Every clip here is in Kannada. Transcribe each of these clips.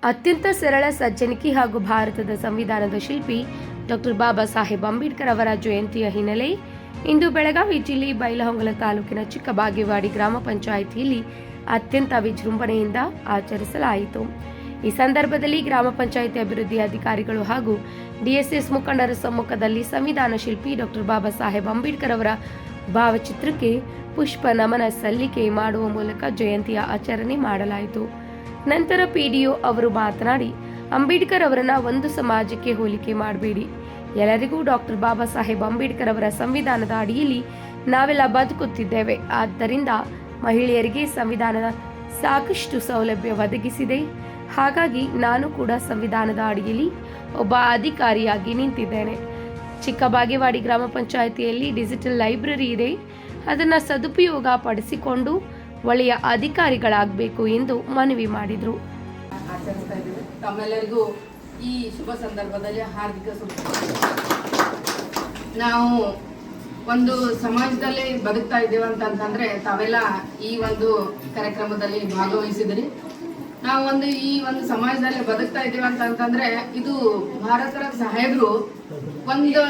ಅತ್ಯಂತ ಸರಳ ಸಜ್ಜನಿಕೆ ಹಾಗೂ ಭಾರತದ ಸಂವಿಧಾನದ ಶಿಲ್ಪಿ ಡಾಕ್ಟರ್ ಬಾಬಾ ಸಾಹೇಬ್ ಅಂಬೇಡ್ಕರ್ ಅವರ ಜಯಂತಿಯ ಹಿನ್ನೆಲೆ ಇಂದು ಬೆಳಗಾವಿ ಜಿಲ್ಲೆ ಬೈಲಹೊಂಗಲ ತಾಲೂಕಿನ ಚಿಕ್ಕಬಾಗೇವಾಡಿ ಗ್ರಾಮ ಪಂಚಾಯಿತಿಯಲ್ಲಿ ಅತ್ಯಂತ ವಿಜೃಂಭಣೆಯಿಂದ ಆಚರಿಸಲಾಯಿತು. ಈ ಸಂದರ್ಭದಲ್ಲಿ ಗ್ರಾಮ ಪಂಚಾಯಿತಿ ಅಭಿವೃದ್ಧಿ ಅಧಿಕಾರಿಗಳು ಹಾಗೂ ಡಿಎಸ್ಎಸ್ ಮುಖಂಡರ ಸಮ್ಮುಖದಲ್ಲಿ ಸಂವಿಧಾನ ಶಿಲ್ಪಿ ಡಾಕ್ಟರ್ ಬಾಬಾ ಸಾಹೇಬ್ ಅಂಬೇಡ್ಕರ್ ಅವರ ಭಾವಚಿತ್ರಕ್ಕೆ ಪುಷ್ಪ ನಮನ ಸಲ್ಲಿಕೆ ಮಾಡುವ ಮೂಲಕ ಜಯಂತಿಯ ಆಚರಣೆ ಮಾಡಲಾಯಿತು. ನಂತರ ಪಿಡಿಒ ಅವರು ಮಾತನಾಡಿ, ಅಂಬೇಡ್ಕರ್ ಅವರನ್ನ ಒಂದು ಸಮಾಜಕ್ಕೆ ಹೋಲಿಕೆ ಮಾಡಬೇಡಿ. ಎಲ್ಲರಿಗೂ ಡಾಕ್ಟರ್ ಬಾಬಾ ಸಾಹೇಬ್ ಅಂಬೇಡ್ಕರ್ ಅವರ ಸಂವಿಧಾನದ ಅಡಿಯಲ್ಲಿ ನಾವೆಲ್ಲ ಬದುಕುತ್ತಿದ್ದೇವೆ. ಆದ್ದರಿಂದ ಮಹಿಳೆಯರಿಗೆ ಸಂವಿಧಾನದ ಸಾಕಷ್ಟು ಸೌಲಭ್ಯ ಒದಗಿಸಿದೆ. ಹಾಗಾಗಿ ನಾನು ಕೂಡ ಸಂವಿಧಾನದ ಅಡಿಯಲ್ಲಿ ಒಬ್ಬ ಅಧಿಕಾರಿಯಾಗಿ ನಿಂತಿದ್ದೇನೆ. ಚಿಕ್ಕಬಾಗೇವಾಡಿ ಗ್ರಾಮ ಪಂಚಾಯಿತಿಯಲ್ಲಿ ಡಿಜಿಟಲ್ ಲೈಬ್ರರಿ ಇದೆ. ಅದನ್ನು ಸದುಪಯೋಗ ಪಡಿಸಿಕೊಂಡು ಒಳ್ಳೆಯ ಅಧಿಕಾರಿಗಳಾಗಬೇಕು ಎಂದು ಮನವಿ ಮಾಡಿದರು. ಆಚರಿಸ್ತಾ ಇದ್ದೀವಿ. ತಮ್ಮೆಲ್ಲರಿಗೂ ಈ ಶುಭ ಸಂದರ್ಭದಲ್ಲಿ ಹಾರ್ದಿಕ ನಾವು ಒಂದು ಸಮಾಜದಲ್ಲಿ ಬದುಕ್ತಾ ಇದ್ದೇವೆ ಅಂತಂದ್ರೆ ತಾವೆಲ್ಲ ಈ ಒಂದು ಕಾರ್ಯಕ್ರಮದಲ್ಲಿ ಭಾಗವಹಿಸಿದ್ರಿ. ನಾವು ಈ ಒಂದು ಸಮಾಜದಲ್ಲಿ ಬದುಕ್ತಾ ಇದ್ದೇವೆ ಅಂತಂದ್ರೆ ಇದು ಭಾರತರ ಸಾಹೇಬರು ಒಂದು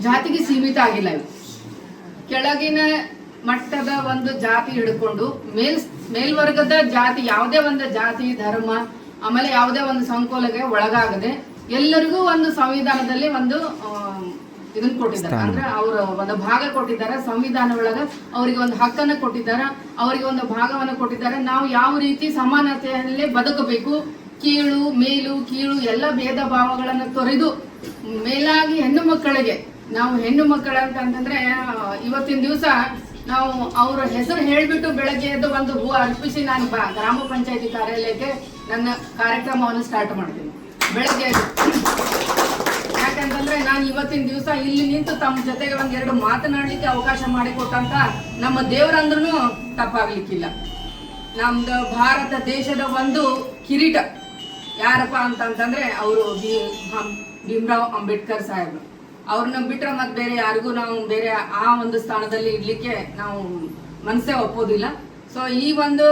ಜಾತಿಗೆ ಸೀಮಿತ ಆಗಿಲ್ಲ. ಇದು ಕೆಳಗಿನ ಮಟ್ಟದ ಒಂದು ಜಾತಿ ಹಿಡ್ಕೊಂಡು ಮೇಲ್ವರ್ಗದ ಜಾತಿ, ಯಾವುದೇ ಒಂದು ಜಾತಿ ಧರ್ಮ ಆಮೇಲೆ ಯಾವುದೇ ಒಂದು ಸಂಕೋಲೆಗೆ ಒಳಗಾಗದೆ ಎಲ್ಲರಿಗೂ ಒಂದು ಸಂವಿಧಾನದಲ್ಲಿ ಒಂದು ಇದನ್ನ ಕೊಟ್ಟಿದ್ದಾರೆ. ಅಂದ್ರೆ ಅವರು ಒಂದು ಭಾಗ ಕೊಟ್ಟಿದ್ದಾರೆ. ಸಂವಿಧಾನ ಒಳಗ ಅವರಿಗೆ ಒಂದು ಹಕ್ಕನ್ನು ಕೊಟ್ಟಿದ್ದಾರೆ, ಅವರಿಗೆ ಒಂದು ಭಾಗವನ್ನು ಕೊಟ್ಟಿದ್ದಾರೆ. ನಾವು ಯಾವ ರೀತಿ ಸಮಾನತೆಯಲ್ಲಿ ಬದುಕಬೇಕು, ಕೀಳು ಮೇಲು ಕೀಳು ಎಲ್ಲ ಭೇದ ಭಾವಗಳನ್ನು ತೊರೆದು ಮೇಲಾಗಿ ಹೆಣ್ಣು ಮಕ್ಕಳಿಗೆ, ನಾವು ಹೆಣ್ಣು ಮಕ್ಕಳ ಅಂತಂದ್ರೆ ಇವತ್ತಿನ ದಿವಸ ನಾವು ಅವರ ಹೆಸರು ಹೇಳ್ಬಿಟ್ಟು ಬೆಳಗ್ಗೆ ಎದ್ದು ಒಂದು ಹೂ ಅರ್ಪಿಸಿ ನಾನು ಗ್ರಾಮ ಪಂಚಾಯತಿ ಕಾರ್ಯಾಲಯಕ್ಕೆ ನನ್ನ ಕಾರ್ಯಕ್ರಮವನ್ನು ಸ್ಟಾರ್ಟ್ ಮಾಡ್ತೀನಿ ಬೆಳಗ್ಗೆ. ಯಾಕಂತಂದ್ರೆ ನಾನು ಇವತ್ತಿನ ದಿವಸ ಇಲ್ಲಿ ನಿಂತು ತಮ್ಮ ಜೊತೆಗೆ ಒಂದೆರಡು ಮಾತನಾಡ್ಲಿಕ್ಕೆ ಅವಕಾಶ ಮಾಡಿಕೊಟ್ಟಂತ ನಮ್ಮ ದೇವರಂದ್ರೂ ತಪ್ಪಾಗ್ಲಿಕ್ಕಿಲ್ಲ. ನಮ್ದು ಭಾರತ ದೇಶದ ಒಂದು ಕಿರೀಟ ಯಾರಪ್ಪ ಅಂತಂದ್ರೆ ಅವರು ಭೀಮರಾವ್ ಅಂಬೇಡ್ಕರ್ ಸಾಹೇಬ್ರು. ಅವ್ರನ್ನ ಬಿಟ್ರೆ ಮತ್ತೆ ಬೇರೆ ಯಾರಿಗೂ ನಾವು ಬೇರೆ ಆ ಒಂದು ಸ್ಥಾನದಲ್ಲಿ ಇಡ್ಲಿಕ್ಕೆ ನಾವು ಮನಸ್ಸೇ ಒಪ್ಪೋದಿಲ್ಲ. ಸೊ ಈ ಒಂದು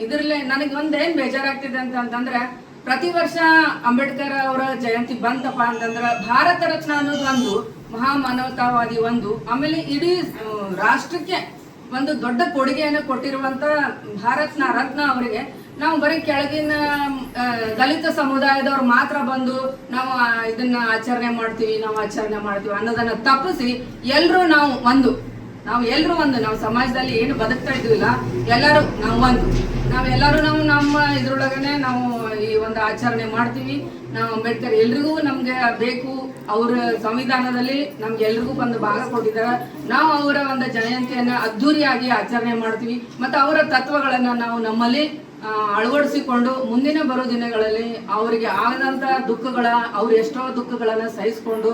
ಇದರಲ್ಲೇ ನನಗೆ ಒಂದೇನ್ ಬೇಜಾರಾಗ್ತಿದೆ ಅಂತಂದ್ರೆ, ಪ್ರತಿ ವರ್ಷ ಅಂಬೇಡ್ಕರ್ ಅವರ ಜಯಂತಿ ಬಂತಪ್ಪ ಅಂತಂದ್ರೆ ಭಾರತ ರತ್ನ ಅನ್ನೋದು ಒಂದು ಮಹಾಮಾನವತಾವಾದಿ ಒಂದು, ಆಮೇಲೆ ಇಡೀ ರಾಷ್ಟ್ರಕ್ಕೆ ಒಂದು ದೊಡ್ಡ ಕೊಡುಗೆಯನ್ನು ಕೊಟ್ಟಿರುವಂತ ಭಾರತ ರತ್ನ ಅವರಿಗೆ ನಾವು ಬರೀ ಕೆಳಗಿನ ದಲಿತ ಸಮುದಾಯದವ್ರು ಮಾತ್ರ ಬಂದು ನಾವು ಇದನ್ನ ಆಚರಣೆ ಮಾಡ್ತೀವಿ ಅನ್ನೋದನ್ನ ತಪ್ಪಿಸಿ ಎಲ್ರು ನಾವು ಸಮಾಜದಲ್ಲಿ ಏನು ಬದುಕ್ತಾ ಇದೀವಿಲ್ಲ, ಎಲ್ಲರೂ ನಾವೆಲ್ಲರೂ ನಮ್ಮ ಇದ್ರೊಳಗನೆ ನಾವು ಈ ಒಂದು ಆಚರಣೆ ಮಾಡ್ತೀವಿ. ನಾವು ಅಂಬೇಡ್ಕರ್ ಎಲ್ರಿಗೂ ನಮ್ಗೆ ಬೇಕು. ಅವ್ರ ಸಂವಿಧಾನದಲ್ಲಿ ನಮ್ಗೆ ಎಲ್ರಿಗೂ ಒಂದು ಭಾಗ ಕೊಟ್ಟಿದ್ದಾರೆ. ನಾವು ಅವರ ಒಂದು ಜಯಂತಿಯನ್ನ ಅದ್ದೂರಿಯಾಗಿ ಆಚರಣೆ ಮಾಡ್ತೀವಿ. ಮತ್ತು ಅವರ ತತ್ವಗಳನ್ನ ನಾವು ನಮ್ಮಲ್ಲಿ ಅಳವಡಿಸಿಕೊಂಡು ಮುಂದಿನ ಬರೋ ದಿನಗಳಲ್ಲಿ ಅವರಿಗೆ ಆಗದಂತ ಅವ್ರು ಎಷ್ಟೋ ದುಃಖಗಳನ್ನ ಸಹಿಸ್ಕೊಂಡು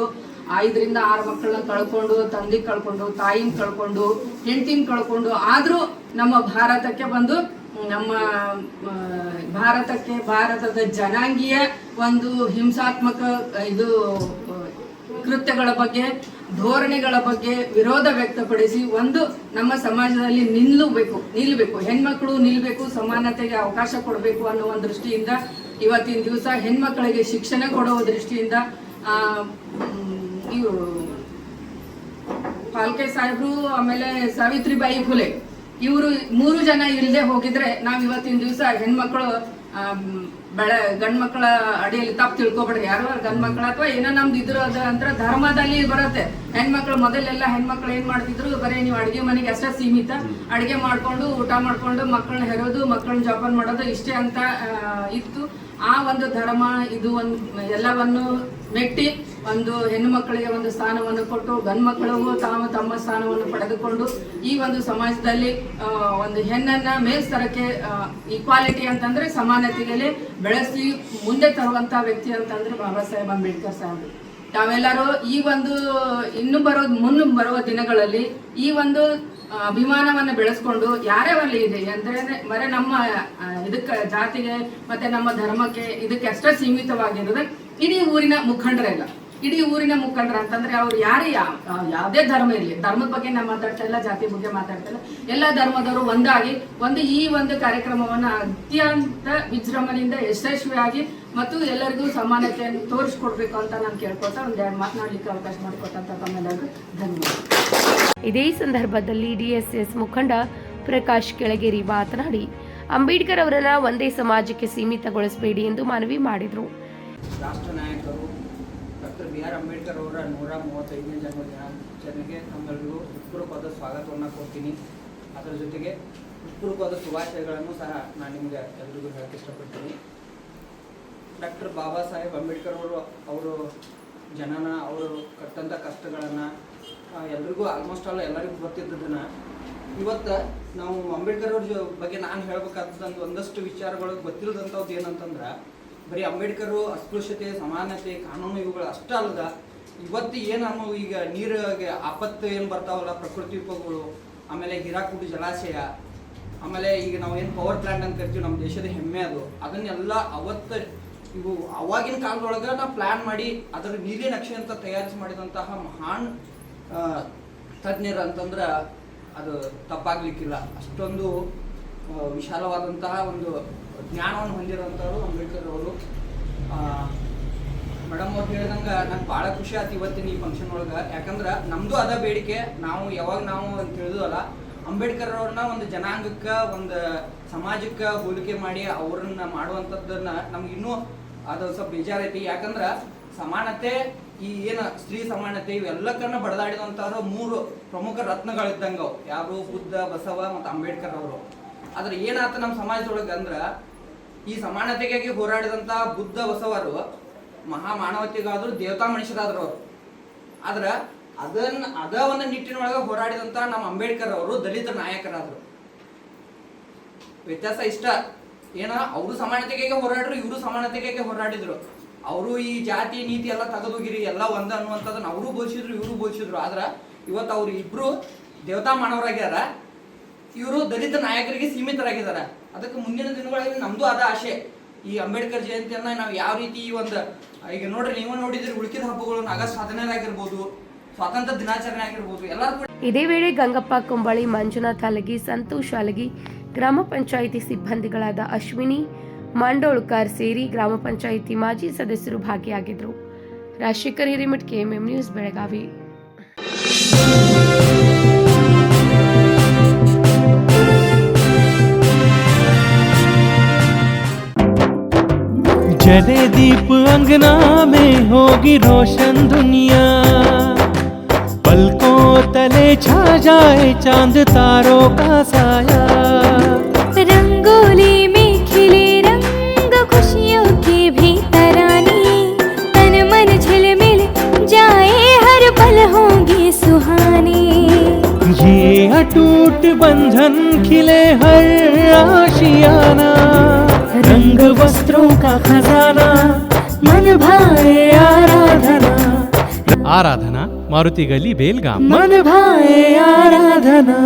5 ರಿಂದ 6 ಮಕ್ಕಳನ್ನ ಕಳ್ಕೊಂಡು, ತಂದೆ ಕಳ್ಕೊಂಡು, ತಾಯಿನ ಕಳ್ಕೊಂಡು, ಹೆಂಡತಿನ ಕಳ್ಕೊಂಡು, ಆದ್ರೂ ನಮ್ಮ ಭಾರತಕ್ಕೆ ಬಂದು ಭಾರತದ ಜನಾಂಗೀಯ ಒಂದು ಹಿಂಸಾತ್ಮಕ ಕೃತ್ಯಗಳ ಬಗ್ಗೆ, ಧೋರಣೆಗಳ ಬಗ್ಗೆ ವಿರೋಧ ವ್ಯಕ್ತಪಡಿಸಿ ಒಂದು ನಮ್ಮ ಸಮಾಜದಲ್ಲಿ ನಿಲ್ಲಬೇಕು, ಹೆಣ್ಮಕ್ಳು ನಿಲ್ಬೇಕು, ಸಮಾನತೆಗೆ ಅವಕಾಶ ಕೊಡಬೇಕು ಅನ್ನೋ ಒಂದು ದೃಷ್ಟಿಯಿಂದ ಇವತ್ತಿನ ದಿವಸ ಹೆಣ್ಮಕ್ಳಿಗೆ ಶಿಕ್ಷಣ ಕೊಡುವ ದೃಷ್ಟಿಯಿಂದ ಇವರು ಫಾಲ್ಕೆ ಸಾಹೇಬ್ರು, ಆಮೇಲೆ ಸಾವಿತ್ರಿಬಾಯಿ ಫುಲೆ ಇವರು 3 ಜನ ಇಲ್ಲದೆ ಹೋಗಿದ್ರೆ ನಾವು ಇವತ್ತಿನ ದಿವಸ ಹೆಣ್ಮಕ್ಳು ಗಂಡ್ಮಕ್ಳ ಅಡಿಯಲ್ಲಿ ತಪ್ಪು ತಿಳ್ಕೊಬೇಡ್ರಿ. ಯಾರು ಗಂಡ್ಮಕ್ಳ ಅಥವಾ ಏನೋ ನಮ್ದು ಇದ್ರದ ಅಂತ ಧರ್ಮದಲ್ಲಿ ಬರುತ್ತೆ. ಹೆಣ್ಮಕ್ಳು ಮೊದಲೆಲ್ಲ ಹೆಣ್ಮಕ್ಳು ಏನ್ ಮಾಡ್ತಿದ್ರು, ಬರೀ ನೀವು ಅಡಿಗೆ ಮನೆಗೆ ಅಷ್ಟೇ ಸೀಮಿತ, ಅಡಿಗೆ ಮಾಡ್ಕೊಂಡು ಊಟ ಮಾಡ್ಕೊಂಡು ಮಕ್ಕಳನ್ನ ಹೆರೋದು, ಮಕ್ಕಳನ್ನ ಜೋಪಾನ ಮಾಡೋದು ಇಷ್ಟೇ ಅಂತ ಇತ್ತು. ಆ ಒಂದು ಧರ್ಮ ಇದು ಎಲ್ಲವನ್ನು ಮೆಟ್ಟಿ ಒಂದು ಹೆಣ್ಣು ಮಕ್ಕಳಿಗೆ ಒಂದು ಸ್ಥಾನವನ್ನು ಕೊಟ್ಟು ಗಂಡು ಮಕ್ಕಳಿಗೂ ತಮ್ಮ ಸ್ಥಾನವನ್ನು ಪಡೆದುಕೊಂಡು ಈ ಒಂದು ಸಮಾಜದಲ್ಲಿ ಒಂದು ಹೆಣ್ಣನ್ನ ಮೇಲ್ಸ್ತರಕ್ಕೆ ಈಕ್ವಾಲಿಟಿ ಅಂತಂದ್ರೆ ಸಮಾನತೆಗೆ ಬೆಳೆಸಿ ಮುಂದೆ ತರುವಂತ ವ್ಯಕ್ತಿ ಅಂತಂದ್ರೆ ಬಾಬಾ ಸಾಹೇಬ್ ಅಂಬೇಡ್ಕರ್ ಸಾಹೇಬ್. ತಾವೆಲ್ಲರೂ ಈ ಒಂದು ಮುಂದೆ ಬರುವ ದಿನಗಳಲ್ಲಿ ಈ ಒಂದು ಅಭಿಮಾನವನ್ನು ಬೆಳೆಸ್ಕೊಂಡು ಯಾರೇ ಅಲ್ಲಿ ಇದೆ ಅಂದ್ರೆ ಬರೀ ನಮ್ಮ ಇದಕ್ಕೆ ಜಾತಿಗೆ ಮತ್ತೆ ನಮ್ಮ ಧರ್ಮಕ್ಕೆ ಇದಕ್ಕೆ ಅಷ್ಟೇ ಸೀಮಿತವಾಗಿರೋದು. ಇಡೀ ಊರಿನ ಮುಖಂಡರೆಲ್ಲ ಇಡೀ ಊರಿನ ಮುಖಂಡರ ಅಂತಂದ್ರೆ ಅವ್ರು ಯಾರೇ ಯಾವುದೇ ಧರ್ಮ ಇರಲಿ, ಧರ್ಮದ ಬಗ್ಗೆ ನಾವು ಮಾತಾಡ್ತಾ ಇಲ್ಲ, ಜಾತಿ ಬಗ್ಗೆ ಮಾತಾಡ್ತಾ ಇಲ್ಲ, ಎಲ್ಲ ಧರ್ಮದವರು ಒಂದಾಗಿ ಈ ಒಂದು ಕಾರ್ಯಕ್ರಮವನ್ನ ಅತ್ಯಂತ ವಿಜೃಂಭಣೆಯಿಂದ ಯಶಸ್ವಿಯಾಗಿ ಮತ್ತು ಎಲ್ಲರಿಗೂ ಸಮಾನತೆಯನ್ನು ತೋರಿಸ್ಕೊಡ್ಬೇಕು ಅಂತ ನಾನು ಕೇಳ್ಕೊತಾ ಒಂದೆರಡು ಮಾತನಾಡಲಿಕ್ಕೆ ಅವಕಾಶ ಮಾಡಿಕೊಟ್ಟಂತ ತಮ್ಮೆಲ್ಲರಿಗೂ ಧನ್ಯವಾದ. ಇದೇ ಸಂದರ್ಭದಲ್ಲಿ DSS ಮುಖಂಡ ಪ್ರಕಾಶ್ ಕೆಳಗೇರಿ ಮಾತನಾಡಿ, ಅಂಬೇಡ್ಕರ್ ಅವರನ್ನ ಒಂದೇ ಸಮಾಜಕ್ಕೆ ಸೀಮಿತಗೊಳಿಸಬೇಡಿ ಎಂದು ಮನವಿ ಮಾಡಿದರು. ರಾಷ್ಟ್ರ ನಾಯಕರು ಡಾಕ್ಟರ್ BR ಅಂಬೇಡ್ಕರ್ ಅವರ 135ನೇ ಜನ್ಮದಿನಾಚರಣೆಗೆ ನಮ್ಮೆಲ್ಲರಿಗೂ ಹೃತ್ಪೂರ್ವಕವಾದ ಸ್ವಾಗತವನ್ನು ಕೊಡ್ತೀನಿ. ಅದರ ಜೊತೆಗೆ ಹೃತ್ಪೂರ್ವಕವಾದ ಶುಭಾಶಯಗಳನ್ನು ಸಹ ನಾನು ನಿಮಗೆ ಎಲ್ರಿಗೂ ಹೇಳಕ್ಕೆ ಇಷ್ಟಪಡ್ತೀನಿ. ಡಾಕ್ಟರ್ ಬಾಬಾ ಸಾಹೇಬ್ ಅಂಬೇಡ್ಕರ್ ಅವರು ಜನನ, ಅವರು ಕಟ್ಟಂಥ ಕಷ್ಟಗಳನ್ನು ಎಲ್ರಿಗೂ ಆಲ್ಮೋಸ್ಟ್ ಆಲ್ ಎಲ್ಲರಿಗೂ ಗೊತ್ತಿದ್ದದನ್ನು ಇವತ್ತು ನಾವು ಅಂಬೇಡ್ಕರ್ ಅವ್ರ ಬಗ್ಗೆ ನಾನು ಹೇಳ್ಬೇಕಾದಂಥ ಒಂದಷ್ಟು ವಿಚಾರಗಳು ಗೊತ್ತಿಲ್ಲದಂಥದ್ದು ಏನಂತಂದ್ರೆ, ಬರೀ ಅಂಬೇಡ್ಕರ್ ಅಸ್ಪೃಶ್ಯತೆ, ಸಮಾನತೆ, ಕಾನೂನು ಇವುಗಳು ಅಷ್ಟೇ ಅಲ್ಲದ ಇವತ್ತು ಏನು ನಮ್ಮ ಈಗ ನೀರಿಗೆ ಆಪತ್ತು ಏನು ಬರ್ತಾವಲ್ಲ, ಪ್ರಕೃತಿ ವಿಕೋಪಗಳು, ಆಮೇಲೆ ಹಿರಾಕುಡಿ ಜಲಾಶಯ, ಆಮೇಲೆ ಈಗ ನಾವು ಏನು ಪವರ್ ಪ್ಲಾಂಟ್ ಅಂತ ಕರಿತೀವಿ, ನಮ್ಮ ದೇಶದ ಹೆಮ್ಮೆ ಅದು, ಅದನ್ನೆಲ್ಲ ಅವತ್ತು ಇವು ಅವಾಗಿನ ಕಾಲದೊಳಗೆ ನಾವು ಪ್ಲ್ಯಾನ್ ಮಾಡಿ ಅದರ ನೀಲಿ ನಕ್ಷೆ ಅಂತ ತಯಾರಿಸಿ ಮಾಡಿದಂತಹ ಮಹಾನ್ ತಜ್ಞರು ಅಂತಂದ್ರೆ ಅದು ತಪ್ಪಾಗಲಿಕ್ಕಿಲ್ಲ. ಅಷ್ಟೊಂದು ವಿಶಾಲವಾದಂತಹ ಒಂದು ಜ್ಞಾನವನ್ನು ಹೊಂದಿರುವಂಥವ್ರು ಅಂಬೇಡ್ಕರ್ ಅವರು. ಮೇಡಮ್ ಅವ್ರು ಹೇಳಿದಂಗೆ ನಂಗೆ ಭಾಳ ಖುಷಿ ಆಯ್ತು ಇವತ್ತಿನ ಈ ಫಂಕ್ಷನ್ ಒಳಗೆ. ಯಾಕಂದ್ರೆ ನಮ್ಮದು ಅದ ಬೇಡಿಕೆ, ನಾವು ಯಾವಾಗ ನಾವು ಅಂತ ತಿಳಿದವಲ್ಲ ಅಂಬೇಡ್ಕರ್ ಅವ್ರನ್ನ ಒಂದು ಜನಾಂಗಕ್ಕೆ, ಒಂದು ಸಮಾಜಕ್ಕೆ ಹೋಲಿಕೆ ಮಾಡಿ ಅವ್ರನ್ನ ಮಾಡುವಂಥದ್ದನ್ನ ನಮ್ಗೆ ಇನ್ನೂ ಅದು ಸ್ವಲ್ಪ ಬೇಜಾರೈತಿ. ಯಾಕಂದ್ರೆ ಸಮಾನತೆ, ಈ ಏನು ಸ್ತ್ರೀ ಸಮಾನತೆ, ಇವೆಲ್ಲಕ್ಕನ್ನ ಬಡದಾಡಿದಂಥವ್ರು 3 ಪ್ರಮುಖ ರತ್ನಗಳಿದ್ದಂಗೆ ಅವು, ಯಾರು ಬುದ್ಧ, ಬಸವ ಮತ್ತು ಅಂಬೇಡ್ಕರ್ ಅವರು. ಆದ್ರೆ ಏನಾಯ್ತು ನಮ್ಮ ಸಮಾಜದೊಳಗೆ ಅಂದ್ರೆ, ಈ ಸಮಾನತೆಗಾಗಿ ಹೋರಾಡಿದಂಥ ಬುದ್ಧ ಬಸವರು ಮಹಾ ಮಾನವತೆಗಾದ್ರು, ದೇವತಾ ಮನುಷ್ಯರಾದ್ರು ಅವರು. ಆದ್ರೆ ಅದ ಒಂದು ನಿಟ್ಟಿನೊಳಗೆ ಹೋರಾಡಿದಂಥ ನಮ್ಮ ಅಂಬೇಡ್ಕರ್ ಅವರು ದಲಿತ ನಾಯಕರಾದ್ರು. ವ್ಯತ್ಯಾಸ ಇಷ್ಟ ಏನ, ಅವರು ಸಮಾನತೆಗಾಗಿ ಹೋರಾಡ್ರು, ಇವರು ಸಮಾನತೆಗಾಗಿ ಹೋರಾಡಿದ್ರು. ಅವರು ಈ ಜಾತಿ ನೀತಿ ಎಲ್ಲ ತೆಗೆದೋಗಿರಿ, ಎಲ್ಲ ಒಂದ ಅನ್ನುವಂಥದ್ದನ್ನ ಅವರು ಬೋಧಿಸಿದ್ರು, ಇವರು ಬೋಧಿಸಿದ್ರು. ಆದ್ರೆ ಇವತ್ತು ಅವ್ರು ಇಬ್ರು ದೇವತಾ ಮಾನವರಾಗ್ಯಾರ, ಇವರು ದಲಿತ ನಾಯಕರಿಗೆ ಸೀಮಿತರಾಗಿದ್ದಾರೆ. ಅದಕ್ಕೆ ಮುಂದಿನ ದಿನಗಳಲ್ಲಿ ನಮ್ದು ಅದ ಆಶೆ, ಈ ಅಂಬೇಡ್ಕರ್ ಜಯಂತಿಯನ್ನ ನಾವು ಯಾವ ರೀತಿ ಒಂದು ಈಗ ನೋಡ್ರಿ, ನೀವು ನೋಡಿದ್ರೆ ಉಳಿಕಿದ ಹಬ್ಬಗಳು ಆಗಸ್ಟ್ 15 ಆಗಿರ್ಬೋದು, ಸ್ವಾತಂತ್ರ್ಯ ದಿನಾಚರಣೆ ಆಗಿರ್ಬೋದು, ಎಲ್ಲರೂ. ಇದೇ ವೇಳೆ ಗಂಗಪ್ಪ ಕೊಂಬಳಿ, ಮಂಜುನಾಥ್ ಹಲಗಿ, ಸಂತೋಷ್ ಹಲಗಿ, ಗ್ರಾಮ ಪಂಚಾಯಿತಿ ಸಿಬ್ಬಂದಿಗಳಾದ ಅಶ್ವಿನಿ ಮಂಡೋಳ್ಕರ್ ಸೇರಿ ಗ್ರಾಮ ಪಂಚಾಯಿತಿ ಮಾಜಿ ಸದಸ್ಯರು ಭಾಗಿಯಾಗಿದ್ದರು. Rajashekhar Hiremath, KMM news, Belagavi. जले दीप अंगना में होगी रोशन दुनिया, पलकों तले छा जाए चांद तारों का साया, रंगोली में खिले रंग खुशियों के भी तराने, तन मन झिलमिल जाए हर पल होंगे सुहाने, ये अटूट बंधन खिले हर आशियाना, रंग वस्त्रों का खजाना, मन भाए आराधना, आराधना मारुति गली बेलगाम, मन भाए आराधना.